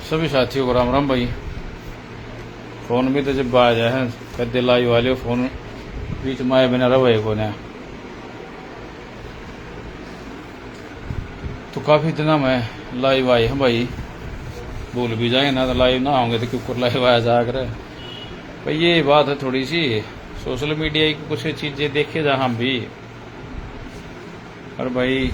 सभी साथियों को राम राम भाई। फोन भी तो जब आ जाए कदे लाइव वाले फोन बीच माए बिना रहे को ने तो काफी दिन में लाइव आए हैं भाई। भूल भी जाए ना तो लाइव ना होंगे तो क्यों लाइव आया जा कर भाई। ये बात है थोड़ी सी सोशल मीडिया की कुछ चीजें देखे जा हम भी। और भाई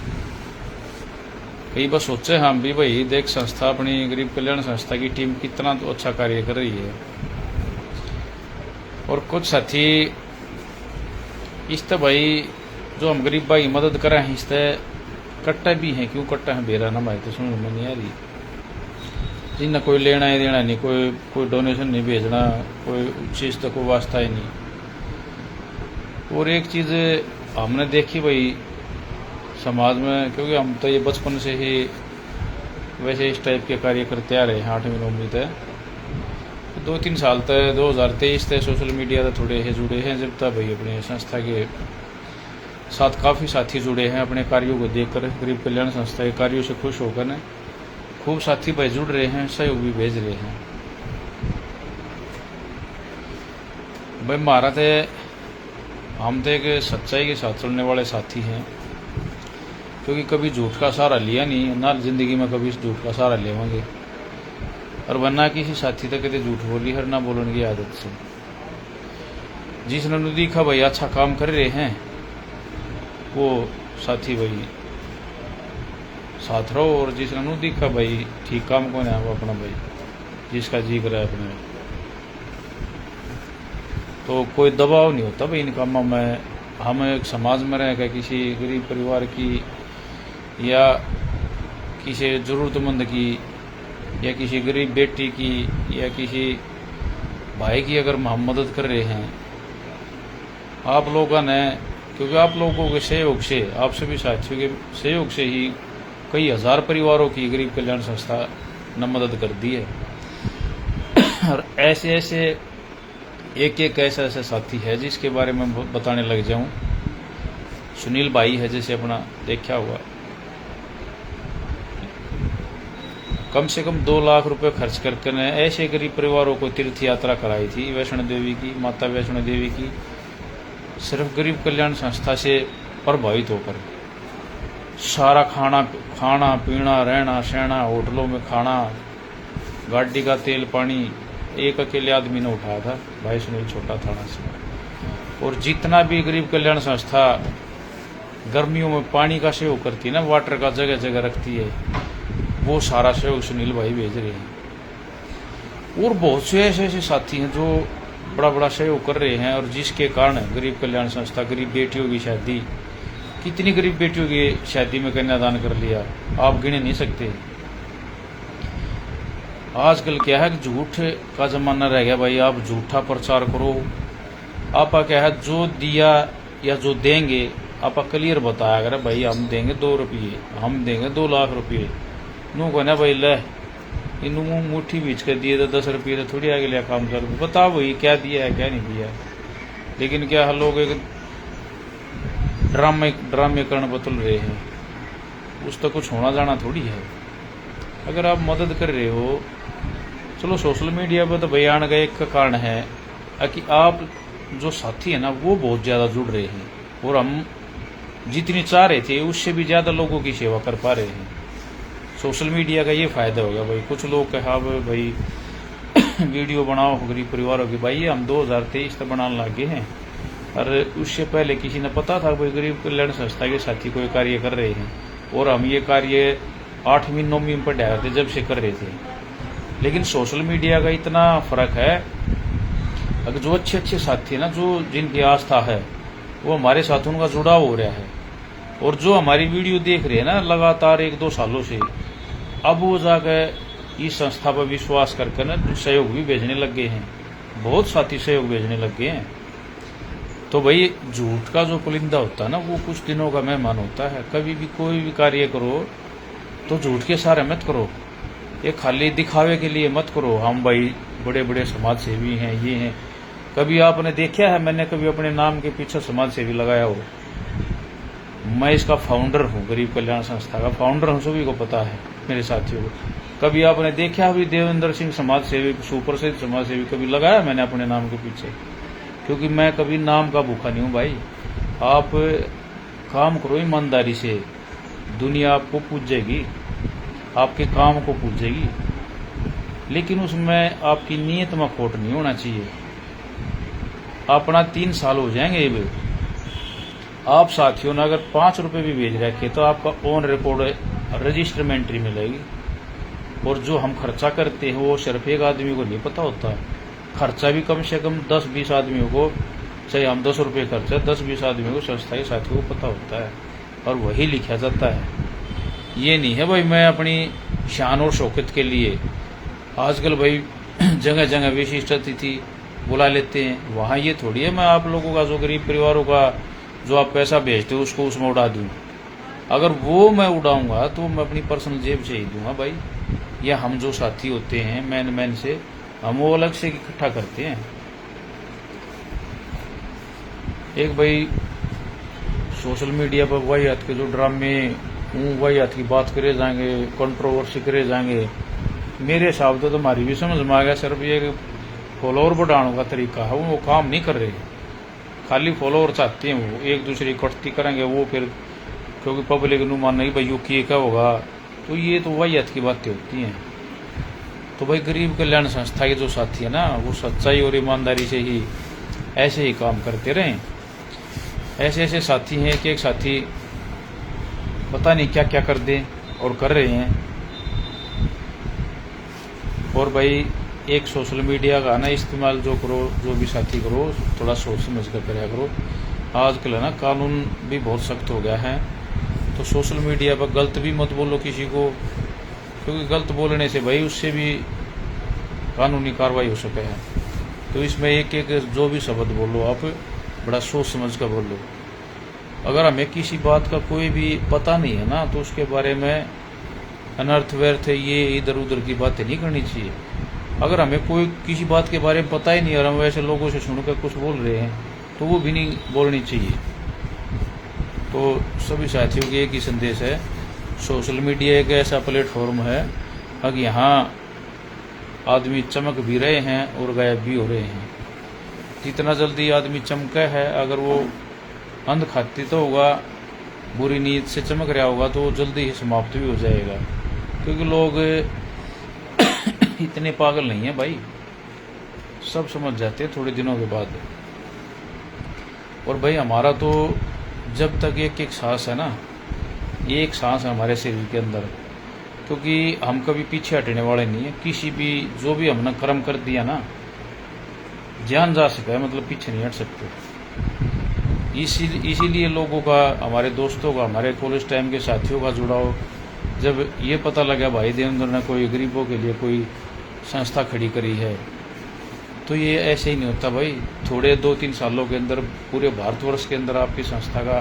कई बार सोचे हम भी भाई देख संस्था अपनी गरीब कल्याण संस्था की टीम कितना तो अच्छा कार्य कर रही है। और कुछ साथी इस तरह भाई जो हम गरीब भाई मदद कर रहे हैं इस तरह कट्टा भी हैं। क्यों कट्टा है बेरा ना भाई तो समझ में नहीं आ रही। जिन्ना कोई लेना है देना नहीं, कोई डोनेशन नहीं भेजना, कोई चीज तो कोई वास्ता ही नहीं। और एक चीज हमने देखी भाई समाज में, क्योंकि हम तो ये बचपन से ही वैसे इस टाइप के कार्य करते आ रहे हैं 8वीं 9वीं तक। 2-3 साल तक 2023 तक सोशल मीडिया से थोड़े है जुड़े हैं। जब तक भाई अपने संस्था के साथ काफ़ी साथी जुड़े हैं अपने कार्यों को देखकर, गरीब कल्याण संस्था के कार्यों से खुश होकर न खूब साथी भाई जुड़ रहे हैं, सहयोग भी भेज रहे हैं भाई। हमारा तो हम तो एक सच्चाई के साथ चलने वाले साथी हैं, क्योंकि कभी झूठ का सहारा लिया नहीं ना जिंदगी में कभी झूठ का सहारा लेवांगे। और वरना किसी साथी तक कभी झूठ बोली हर ना बोलने की आदत से। जिसने देखा भाई अच्छा काम कर रहे हैं वो साथी भाई साथ रहो, और जिसने नहीं देखा भाई ठीक काम कौन है वो अपना भाई जिसका जी करे अपने। तो कोई दबाव नहीं होता भाई इन कामों में। हम एक समाज में रह किसी गरीब परिवार की या किसी जरूरतमंद की या किसी गरीब बेटी की या किसी भाई की अगर हम मदद कर रहे हैं आप लोगों ने, क्योंकि आप लोगों के सहयोग से, आप सभी साथियों के सहयोग से ही कई हजार परिवारों की गरीब कल्याण संस्था ने मदद कर दी है। और ऐसे ऐसे एक ऐसा साथी है जिसके बारे में बताने लग जाऊं। सुनील भाई है जैसे अपना देखा हुआ, कम से कम 2 लाख रुपए खर्च करके ने ऐसे गरीब परिवारों को तीर्थ यात्रा कराई थी वैष्णो देवी की, माता वैष्णो देवी की, सिर्फ गरीब कल्याण संस्था से प्रभावित होकर। सारा खाना पीना रहना सहना, होटलों में खाना, गाड़ी का तेल पानी एक अकेले आदमी ने उठाया था भाई सुनील छोटा थाना से। और जितना भी गरीब कल्याण संस्था गर्मियों में पानी का सहयोग करती है ना, वाटर का जगह जगह रखती है, वो सारा सहयोग सुनील भाई भेज रहे हैं। और बहुत से ऐसे ऐसे साथी हैं जो बड़ा बड़ा सहयोग कर रहे हैं, और जिसके कारण गरीब कल्याण संस्था गरीब बेटियों की शादी, कितनी गरीब बेटियों की शादी में कन्यादान कर लिया आप गिने नहीं सकते। आजकल क्या है कि झूठ का जमाना रह गया भाई। आप झूठा प्रचार करो, आप क्या है जो दिया या जो देंगे आप क्लियर बताया अगर भाई हम देंगे 2 रुपये, हम देंगे 2 लाख रुपये। नू कहना भाई ले इन मुट्ठी बीच कर दिए तो 10 रुपये तो थोड़ी आगे लिया काम कर बताओ भाई क्या दिया है क्या नहीं दिया है। लेकिन क्या लोग एक ड्रामे करने बतल रहे हैं, उस तक कुछ होना जाना थोड़ी है। अगर आप मदद कर रहे हो, चलो सोशल मीडिया पर तो भाई आने का एक कारण है कि आप जो साथी है ना वो बहुत ज्यादा जुड़ रहे हैं, और हम जितनी चाह रहे थे उससे भी ज्यादा लोगों की सेवा कर पा रहे हैं। सोशल मीडिया का ये फायदा होगा भाई। कुछ लोग कहा भाई वीडियो बनाओ गरीब परिवारों की, भाई हम 2023 तक बनाने लगे हैं, और उससे पहले किसी ने पता था भाई गरीब कल्याण संस्था के साथी कोई कार्य कर रहे हैं, और हम ये कार्य 8वीं 9वीं में पढ़ा थे जब से कर रहे थे। लेकिन सोशल मीडिया का इतना फर्क है, अगर जो अच्छे साथी है ना, जो जिनकी आस्था है वो हमारे साथ उनका जुड़ाव हो रहा है, और जो हमारी वीडियो देख रहे हैं ना लगातार 1-2 सालों से, अब वो जाकर इस संस्था पर विश्वास करके ना सहयोग भी भेजने लग गए हैं। बहुत साथी सहयोग भेजने लग गए हैं। तो भाई झूठ का जो पुलिंदा होता है ना वो कुछ दिनों का मेहमान होता है। कभी भी कोई भी कार्य करो तो झूठ के सहारे मत करो, ये खाली दिखावे के लिए मत करो। हम भाई बड़े बड़े समाज सेवी हैं, ये हैं, कभी आपने देखा है मैंने कभी अपने नाम के पीछे समाज सेवी लगाया हो? मैं इसका फाउंडर हूँ, गरीब कल्याण संस्था का फाउंडर हूँ, सभी को पता है मेरे साथियों को। कभी आपने देखा अभी देवेंद्र सिंह समाज सेवी, सुप्रसिद्ध समाज सेवी, कभी लगाया मैंने अपने नाम के पीछे? क्योंकि मैं कभी नाम का भूखा नहीं हूँ भाई। आप काम करो ईमानदारी से, दुनिया आपको पूजेगी, आपके काम को पूजेगी, लेकिन उसमें आपकी नीयत में खोट नहीं होना चाहिए। अपना 3 साल हो जाएंगे ये, आप साथियों ने अगर 5 रुपए भी भेज रखे तो आपका ऑन रिकॉर्ड रजिस्टर में एंट्री मिलेगी। और जो हम खर्चा करते हैं वो सिर्फ एक आदमी को नहीं पता होता है, खर्चा भी कम से कम 10-20 आदमियों को, चाहे हम 10 रुपये खर्चा 10-20 आदमियों को संस्था के साथियों को पता होता है और वही लिखा जाता है। ये नहीं है भाई मैं अपनी शान और शौकत के लिए, आजकल भाई जगह जगह विशिष्ट अतिथि बुला लेते हैं, वहाँ ये थोड़ी है मैं आप लोगों का, जो गरीब परिवारों का जो आप पैसा भेजते हो उसको उसमें उड़ा दूँ। अगर वो मैं उड़ाऊंगा तो मैं अपनी पर्सनल जेब से ही दूंगा भाई। या हम जो साथी होते हैं मैन से, हम वो अलग से इकट्ठा करते हैं। एक भाई सोशल मीडिया पर वाहियात के जो ड्रामे, वाहियात की बात करे जाएंगे, कंट्रोवर्सी करे जाएंगे, मेरे हिसाब से तो हमारी भी समझ में आ गया, सिर्फ ये फॉलोअर बढ़ाने का तरीका है, वो काम नहीं कर रहे, खाली फॉलोअर चाहते हैं, वो एक दूसरे की कटती करेंगे, वो फिर क्योंकि पब्लिक नु मान नहीं भाई यू किए क्या होगा, तो ये तो वाहियात की बातें होती हैं। तो भाई गरीब कल्याण संस्था के जो साथी है ना, वो सच्चाई और ईमानदारी से ही ऐसे ही काम करते रहें। ऐसे ऐसे साथी हैं कि एक साथी पता नहीं क्या क्या कर दें और कर रहे हैं। और भाई एक सोशल मीडिया का ना इस्तेमाल जो करो, जो भी साथी करो, थोड़ा सोच समझ कर करा करो। आजकल है ना कानून भी बहुत सख्त हो गया है, तो सोशल मीडिया पर गलत भी मत बोलो किसी को, क्योंकि गलत बोलने से भाई उससे भी कानूनी कार्रवाई हो सके है। तो इसमें एक एक जो भी शब्द बोलो आप बड़ा सोच समझ कर बोलो। अगर हमें किसी बात का कोई भी पता नहीं है ना, तो उसके बारे में अनर्थ व्यर्थ ये इधर उधर की बातें नहीं करनी चाहिए। अगर हमें कोई किसी बात के बारे में पता ही नहीं और हम वैसे लोगों से सुनकर कुछ बोल रहे हैं तो वो भी नहीं बोलनी चाहिए। तो सभी साथियों के एक ही संदेश है, सोशल मीडिया एक ऐसा प्लेटफॉर्म है अगर यहाँ आदमी चमक भी रहे हैं और गायब भी हो रहे हैं। जितना जल्दी आदमी चमका है, अगर वो अंध खाती तो होगा, बुरी नीयत से चमक रहा होगा, तो जल्दी ही समाप्त भी हो जाएगा। क्योंकि लोग इतने पागल नहीं है भाई, सब समझ जाते हैं थोड़े दिनों के बाद। और भाई हमारा तो जब तक एक एक सांस है ना, ये एक सांस है हमारे शरीर के अंदर, क्योंकि हम कभी पीछे हटने वाले नहीं है। किसी भी जो भी हमने कर्म कर दिया ना, जान जा सका है, मतलब पीछे नहीं हट सकते। इसीलिए लोगों का, हमारे दोस्तों का, हमारे कॉलेज टाइम के साथियों का जुड़ाव, जब ये पता लगा भाई देवेंद्र ने कोई गरीबों के लिए कोई संस्था खड़ी करी है, तो ये ऐसे ही नहीं होता भाई। थोड़े 2-3 सालों के अंदर पूरे भारतवर्ष के अंदर आपकी संस्था का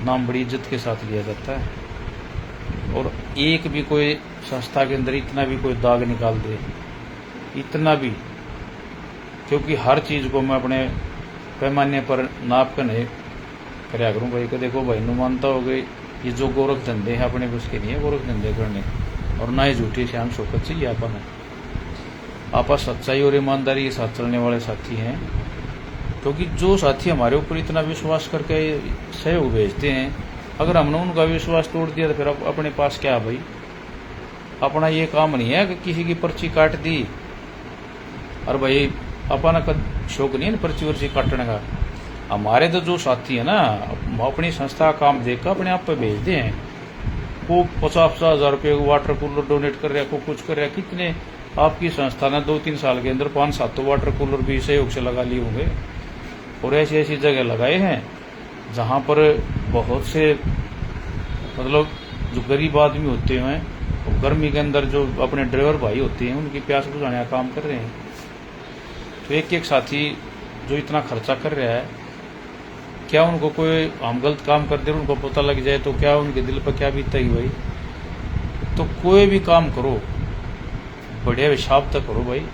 नाम बड़ी इज्जत के साथ लिया जाता है। और एक भी कोई संस्था के अंदर इतना भी कोई दाग निकाल दे, इतना भी, क्योंकि हर चीज़ को मैं अपने पैमाने पर नाप कर नहीं कराया करूँ भाई। कि देखो भाई नुमानता हो गई, ये जो गोरख धंधे हैं अपने बस के नहीं है गोरख धंधे करने, और ना ही झूठी शान शौकत चाहिए अपन। आपा सच्चाई और ईमानदारी के साथ चलने वाले साथी हैं। क्योंकि जो साथी हमारे ऊपर इतना विश्वास करके सहयोग भेजते हैं, अगर हमने उनका विश्वास तोड़ दिया तो फिर अपने पास क्या है भाई। अपना ये काम नहीं है कि किसी की पर्ची काट दी, और भाई अपना का शौक नहीं है पर्ची वर्ची काटने का। हमारे तो जो साथी है ना, अपनी संस्था का काम देखकर अपने आप पे भेजते हैं। वो 50-50 हज़ार रुपये वाटर कूलर डोनेट कर रहा है, को कुछ कर रहा है। कितने आपकी संस्था ने 2-3 साल के अंदर 5-7 तो वाटर कूलर भी सहयोग से लगा लिए होंगे। और ऐसी ऐसी जगह लगाए हैं जहाँ पर बहुत से, मतलब जो गरीब आदमी होते हैं, और गर्मी के अंदर जो अपने ड्राइवर भाई होते हैं, उनकी प्यास बुझाने का काम कर रहे हैं। तो एक एक साथी जो इतना खर्चा कर रहा है, क्या उनको कोई हम गलत काम कर दे, उनको पता लग जाए तो क्या उनके दिल पर क्या बीतेगी भाई। तो कोई भी काम करो बढ़िया हिसाब तक करो भाई।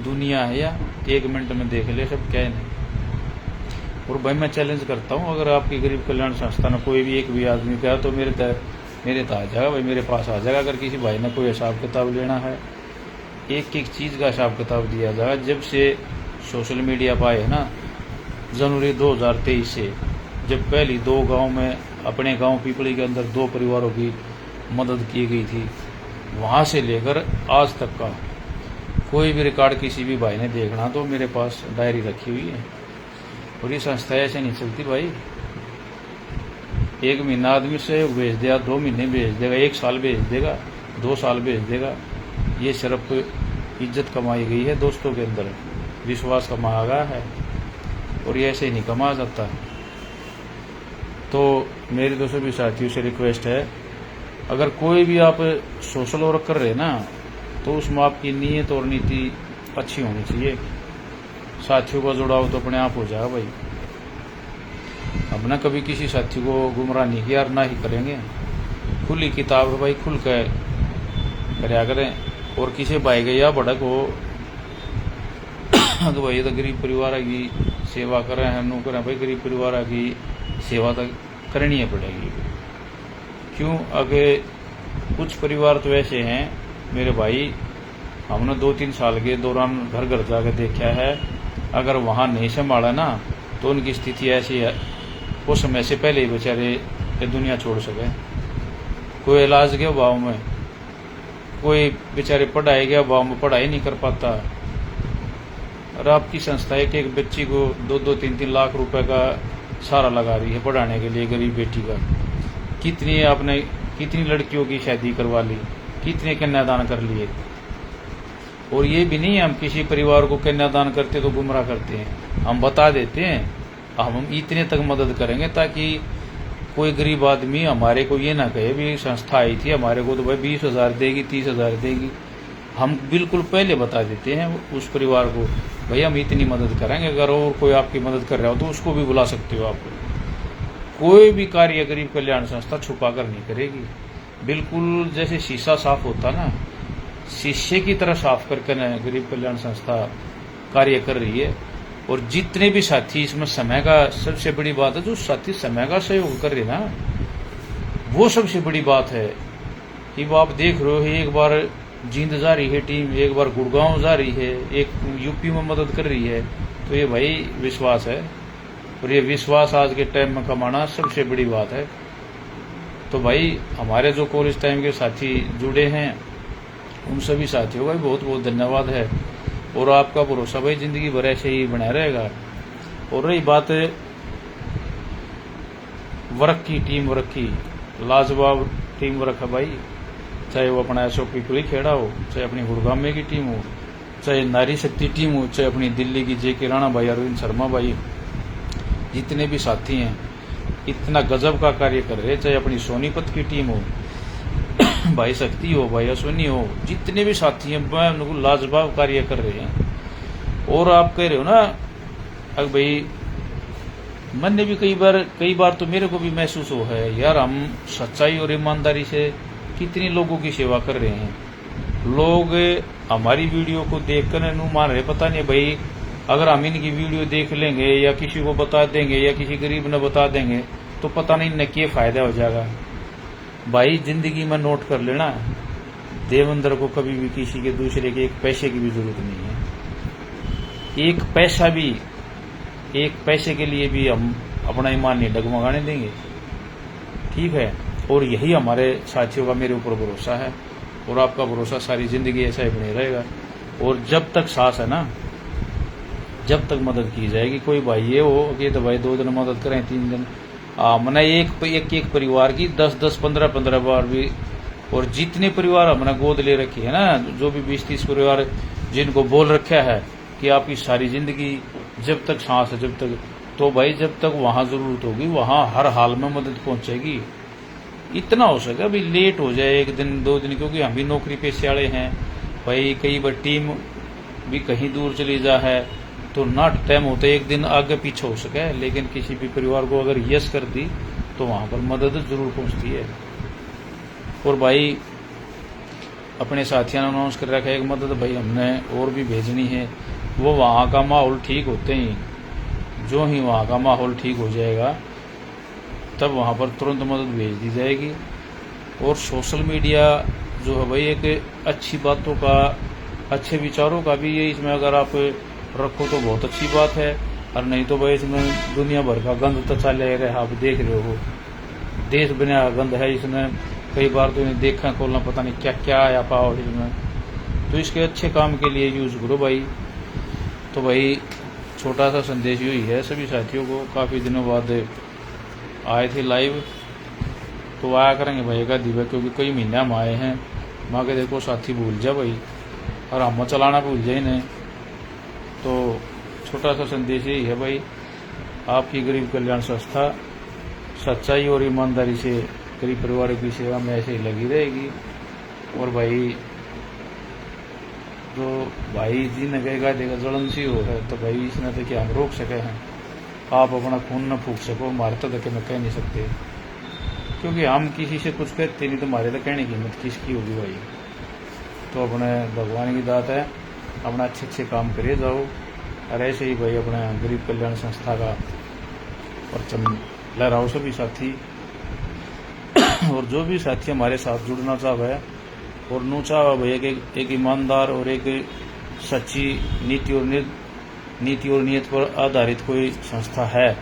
दुनिया है या 1 मिनट में देख ले सब क्या है नहीं। और भाई मैं चैलेंज करता हूँ, अगर आपकी गरीब कल्याण संस्था में कोई भी एक भी आदमी का तो मेरे तो आ जाएगा भाई, मेरे पास आ जाएगा। अगर किसी भाई ने कोई हिसाब किताब लेना है, एक एक चीज़ का हिसाब किताब दिया जाएगा। जब से सोशल मीडिया पर आए ना, जनवरी 2023 से, जब पहली 2 गांव में अपने गांव पीपली के अंदर 2 परिवारों की मदद की गई थी, वहाँ से लेकर आज तक का कोई भी रिकॉर्ड किसी भी भाई ने देखना तो मेरे पास डायरी रखी हुई है। और ये संस्था ऐसे नहीं चलती भाई। 1 महीना आदमी सहयोग भेज देगा, 2 महीने भेज देगा, 1 साल भेज देगा, 2 साल भेज देगा। ये सिर्फ इज्जत कमाई गई है दोस्तों के अंदर, विश्वास कमाया गया है, और ये ऐसे ही नहीं कमाया जाता। तो मेरे दोस्तों भी साथियों से रिक्वेस्ट है, अगर कोई भी आप सोशल वर्क कर रहे हैं ना, तो उसमें आपकी नीयत और नीति अच्छी होनी चाहिए। साथियों का जुड़ाव तो अपने आप हो जाएगा भाई। हमने कभी किसी साथी को गुमराह नहीं किया और ना ही करेंगे। खुली किताब है भाई, खुल के करया करें। और किसी भाई गया भड़क हो तो भाई तो गरीब परिवार की सेवा करें, हम नो करें भाई, गरीब परिवार की सेवा तो करनी पड़ेगी। क्यों? आगे कुछ परिवार तो ऐसे हैं मेरे भाई, हमने 2-3 साल के दौरान घर घर जाकर देखा है, अगर वहाँ नहीं संभाला ना तो उनकी स्थिति ऐसी है, वो समय से पहले ही बेचारे ये दुनिया छोड़ सके। कोई इलाज गया गाँव में, कोई बेचारे पढ़ाई गया गाँव में, पढ़ाई नहीं कर पाता। और आपकी संस्था एक बच्ची को 2-2, 3-3 लाख रुपए का सारा लगा रही है पढ़ाने के लिए, गरीब बेटी का। कितनी लड़कियों की शादी करवा ली, कितने कन्यादान कर लिए। और ये भी नहीं हम किसी परिवार को कन्यादान करते तो गुमराह करते हैं, हम बता देते हैं हम इतने तक मदद करेंगे ताकि कोई गरीब आदमी हमारे को ये ना कहे भी संस्था आई थी हमारे को तो भाई 20,000 देगी, 30,000 देगी। हम बिल्कुल पहले बता देते हैं उस परिवार को, भाई हम इतनी मदद करेंगे। अगर और कोई आपकी मदद कर रहा हो तो उसको भी बुला सकते हो आप। कोई भी कार्य गरीब कल्याण संस्था छुपा कर नहीं करेगी। बिल्कुल जैसे शीशा साफ होता ना, शीशे की तरह साफ करके गरीब कल्याण संस्था कार्य कर रही है। और जितने भी साथी इसमें समय का सबसे बड़ी बात है, जो साथी समय का सहयोग कर रहे ना, वो सबसे बड़ी बात है। कि वो आप देख रहे हो, एक बार जींद जा रही है टीम, एक बार गुड़गांव जा रही है, एक यूपी में मदद कर रही है। तो ये भाई विश्वास है, और ये विश्वास आज के टाइम में कमाना सबसे बड़ी बात है। तो भाई हमारे जो कॉलेज टाइम के साथी जुड़े हैं, उन सभी साथियों का बहुत बहुत धन्यवाद है। और आपका भरोसा भाई जिंदगी भर ऐसे ही बना रहेगा। और रही बात वर्क की, टीम वर्क की, लाजवाब टीम वर्क है भाई। चाहे वो अपना एसओपी पुरी खेड़ा हो, चाहे अपनी गुड़गांव में की टीम हो, चाहे नारी शक्ति टीम हो, चाहे अपनी दिल्ली की जेके राणा भाई, अरविंद शर्मा भाई, जितने भी साथी हैं इतना गजब का कार्य कर रहे हैं। चाहे अपनी सोनीपत की टीम हो, भाई शक्ति हो, भाई अश्विनी हो, जितने भी साथी हैं बिल्कुल लाजवाब कार्य कर रहे हैं। और आप कह रहे हो ना, अब भाई मैंने भी कई बार तो मेरे को भी महसूस हो है यार, हम सच्चाई और ईमानदारी से कितनी लोगों की सेवा कर रहे हैं। लोग हमारी वीडियो को देखकर नू मान रहे, पता नहीं भाई अगर हम इनकी वीडियो देख लेंगे या किसी को बता देंगे या किसी गरीब ने बता देंगे तो पता नहीं इन्हें क्या फायदा हो जाएगा। भाई जिंदगी में नोट कर लेना, देवेंद्र को कभी भी किसी के दूसरे के 1 पैसे की भी जरूरत नहीं है। 1 पैसा भी, 1 पैसे के लिए भी हम अपना ईमान नहीं डगमगाने देंगे, ठीक है। और यही हमारे साथियों का मेरे ऊपर भरोसा है, और आपका भरोसा सारी जिंदगी ऐसा ही बने रहेगा। और जब तक सांस है ना, जब तक मदद की जाएगी। कोई भाई ये हो कि तो भाई 2 दिन मदद करें, 3 दिन, मैंने एक परिवार की 10-10, 15-15 बार भी। और जितने परिवार हमने गोद ले रखी है ना, जो भी 20-30 परिवार जिनको बोल रखा है कि आपकी सारी जिंदगी जब तक सांस है, जब तक, तो भाई जब तक वहां जरूरत होगी वहां हर हाल में मदद पहुंचेगी। इतना हो सके अभी लेट हो जाए 1 दिन 2 दिन, क्योंकि हम भी नौकरी पेशे वाले हैं भाई। कई बार टीम भी कहीं दूर चली जा है तो ना टाइम होता है 1 दिन आगे पीछे हो सके, लेकिन किसी भी परिवार को अगर यस कर दी तो वहां पर मदद जरूर पहुंचती है। और भाई अपने साथियों ने अनाउंस कर रखा है एक मदद भाई हमने और भी भेजनी है। वो वहाँ का माहौल ठीक होते ही, जो ही वहाँ का माहौल ठीक हो जाएगा तब वहाँ पर तुरंत मदद भेज दी जाएगी। और सोशल मीडिया जो है भाई एक अच्छी बातों का, अच्छे विचारों का भी ये, इसमें अगर आप रखो तो बहुत अच्छी बात है, और नहीं तो भाई इसमें दुनिया भर का गंद तो चलेगा। आप देख रहे हो देश बना गंद है इसमें, कई बार तो इन्हें देखा खोलना पता नहीं क्या क्या आया पाओ इसमें। तो इसके अच्छे काम के लिए यूज़ करो भाई। तो भाई छोटा सा संदेश यही है सभी साथियों को। काफ़ी दिनों बाद आए थे लाइव, तो आया करेंगे भाई का दिव्य, क्योंकि कई महीने हम आए हैं। माँ के देखो साथी भूल जा भाई, और हम चलाना भूल जाए इन्हें। तो छोटा सा संदेश यही है भाई, आपकी गरीब कल्याण संस्था सच्चाई और ईमानदारी से गरीब परिवारों की सेवा में ऐसे ही लगी रहेगी। और भाई जो भाई जी ने कहेगा देखा जलन सी हो है, तो भाई इसने तो क्या हम रोक सके हैं। आप अपना खून न फूक सको, हमारे तो धक्के में कह नहीं सकते, क्योंकि हम किसी से कुछ कहते नहीं, तो हमारे तो कहने की हिम्मत किसकी होगी भाई। तो अपने भगवान की दात है, अपना अच्छे काम करिए जाओ। और ऐसे ही भाई अपने गरीब कल्याण संस्था का परचम लहराओ सभी साथी। और जो भी साथी हमारे साथ जुड़ना चाहे और नू चाहे भाई एक ईमानदार और एक सच्ची नीति और नियत पर आधारित कोई संस्था है,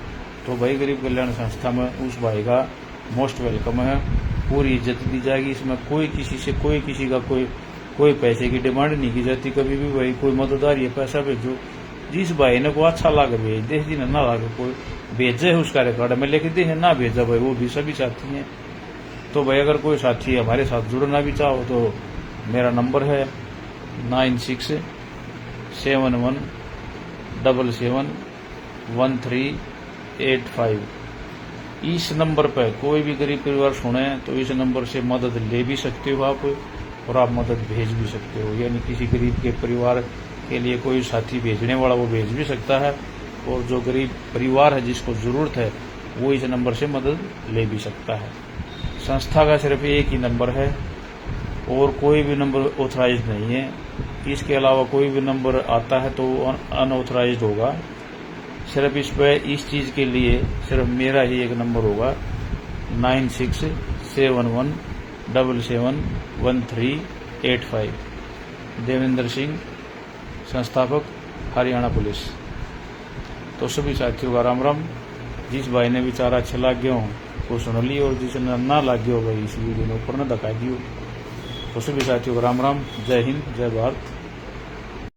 तो भाई गरीब कल्याण संस्था में उस भाई का मोस्ट वेलकम है। पूरी इज्जत दी जाएगी। इसमें कोई किसी से किसी का कोई पैसे की डिमांड नहीं की जाती। कभी भी भाई कोई मदद आ रही है पैसा भेजो, जिस भाई ने को अच्छा लागे भेज दे, जिन्हें ना लागे कोई भेजे उसका रिकॉर्ड में लेके दे, ना भेजा भाई वो भी सभी साथी हैं। तो भाई अगर कोई साथी हमारे साथ जुड़ना भी चाहो तो मेरा नंबर है 9671771385। इस नंबर पर कोई भी गरीब परिवार सुने तो इस नंबर से मदद ले भी सकते हो आप, और आप मदद भेज भी सकते हो। यानी किसी गरीब के परिवार के लिए कोई साथी भेजने वाला वो भेज भी सकता है, और जो गरीब परिवार है जिसको ज़रूरत है वो इस नंबर से मदद ले भी सकता है। संस्था का सिर्फ एक ही नंबर है और कोई भी नंबर ऑथराइज नहीं है। इसके अलावा कोई भी नंबर आता है तो अनऑथराइज होगा। सिर्फ इस पर इस चीज़ के लिए सिर्फ मेरा ही एक नंबर होगा 9671771385। देवेंद्र सिंह, संस्थापक, हरियाणा पुलिस। तो सभी साथियों का राम राम। जिस भाई ने बेचारा अच्छा लग गया हो वो सुन ली, और जिसने ना लग गया हो भाई इस वीडियो में ऊपर न दिखा दियो। तो सभी साथियों को राम राम। जय हिंद, जय भारत।